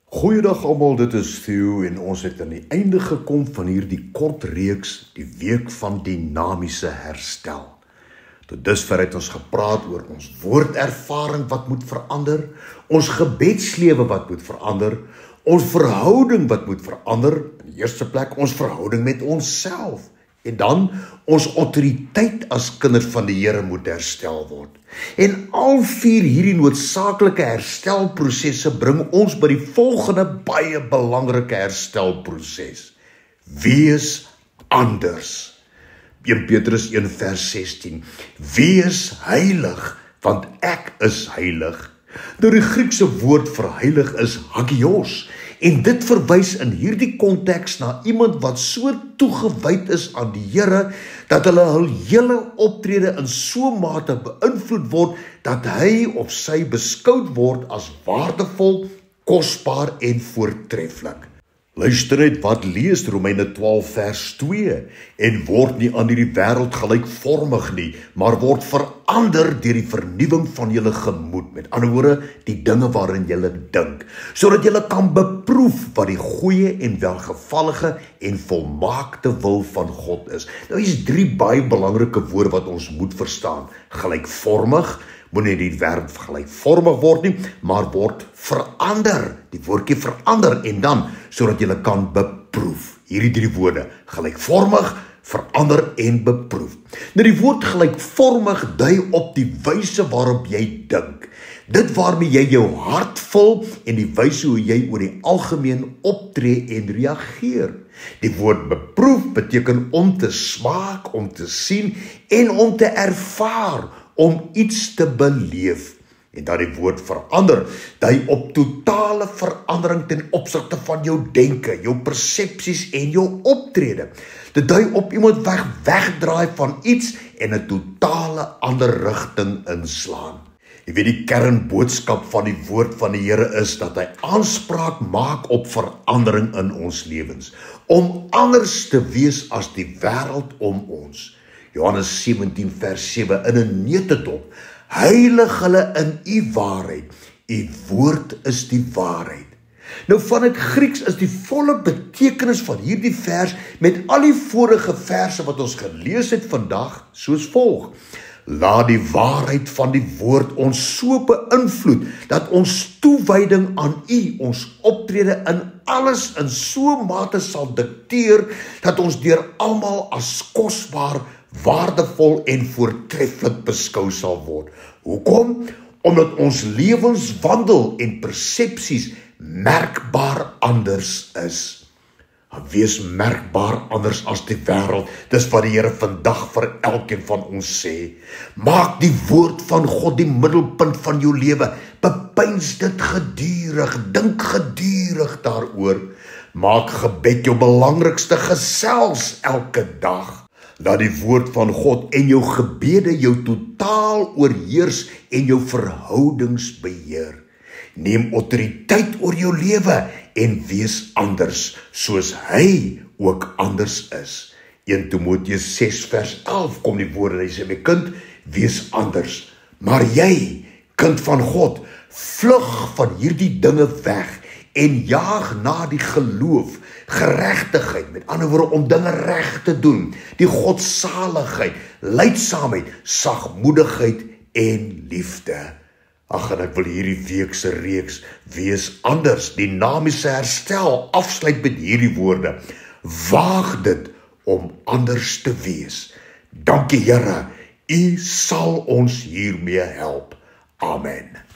Goeiedag almal, dit is Theo en ons het aan die einde gekom van hierdie kort reeks, die week van dinamiese herstel. Tot dusver het ons gepraat oor ons woordervaring wat moet verander, ons gebedslewe wat moet verander, ons verhouding wat moet verander, in die eerste plek ons verhouding met onsself, en dan ons autoriteit as kinders van die Here moet herstel word. En al vier hierdie noodsaaklike herstelprosesse bring ons by die volgende baie belangrike herstelproses. Wees anders. 1 Petrus 1 vers 16. Wees heilig, want ek is heilig. Nou die Griekse woord vir heilig is hagios. En dit verwys in hierdie konteks na iemand wat so toegewyd is aan die Here, dat hulle hul hele optrede in so 'n mate beïnvloed word, dat hy of sy beskou word as waardevol, kosbaar en voortreffelik. Luister net wat lees Romeine 12 vers 2, en word nie aan hierdie wêreld gelykvormig nie, maar word verander deur die vernuwing van julle gemoed, met ander woorde, die dinge waarin julle dink, sodat julle kan beproef wat die goeie en welgevallige en volmaakte wil van God is. Nou hier's 3 baie belangrike woorde wat ons moet verstaan. Gelykvormig, moenie die wêreld gelykvormig word nie, maar word verander. Die woordjie verander en dan sodat jy kan beproef. Hierdie 3 woorde: gelykvormig, verander en beproef. Nou die woord gelykvormig dui op die wyse waarop jy dink. Dit waarmee jy jou hart vul en die wyse hoe jy oor die algemeen optree en reageer. Die woord beproef beteken om te smaak, om te sien en om te ervaar, om iets te beleef. En dat die woord verander, dui op totale verandering ten opsigte van jou denke, jou persepsies en jou optrede. Dit dui op iemand wegdraai van iets en 'n totale ander rigting inslaan. Jy weet, die kernboodskap van die woord van die Here is dat hy aanspraak maak op verandering in ons lewens, om anders te wees as die wêreld om ons. Johannes 17 vers 7, in 'n neutedop: heilig hulle in u waarheid, u woord is die waarheid. Nou van het Grieks is die volle betekenis van hierdie vers met al die vorige verse wat ons gelees het vandag soos volg: laat die waarheid van die woord ons so beïnvloed dat ons toewyding aan u, ons optrede in alles in so 'n mate sal dikteer dat ons deur almal as kosbaar, waardevol en voortreffelik beskou sal word. Hoekom? Omdat ons lewenswandel en persepsies merkbaar anders is. Wees merkbaar anders as die wêreld. Dis wat die Here vandag vir elkeen van ons sê. Maak die woord van God die middelpunt van jou lewe. Bepeins dit gedurig, dink gedurig daaroor. Maak gebed jou belangrikste gesels elke dag. Laat die woord van God en jou gebede jou totaal oorheers en jou verhoudings beheer. Neem autoriteit oor jou lewe en wees anders, soos hy ook anders is. 1 Timoteus 6 vers 11 kom die woorde, hy sê: my kind, wees anders. Maar jy, kind van God, vlug van hierdie dinge weg en jaag na die geloof, geregtigheid, met ander woorde om dinge reg te doen, die godsaligheid, lydsaamheid, sagmoedigheid en liefde. Ag, en ek wil hierdie week se reeks wees anders, dinamiese herstel, afsluit met hierdie woorde: waag dit om anders te wees. Dankie Here, u sal ons hiermee help. Amen.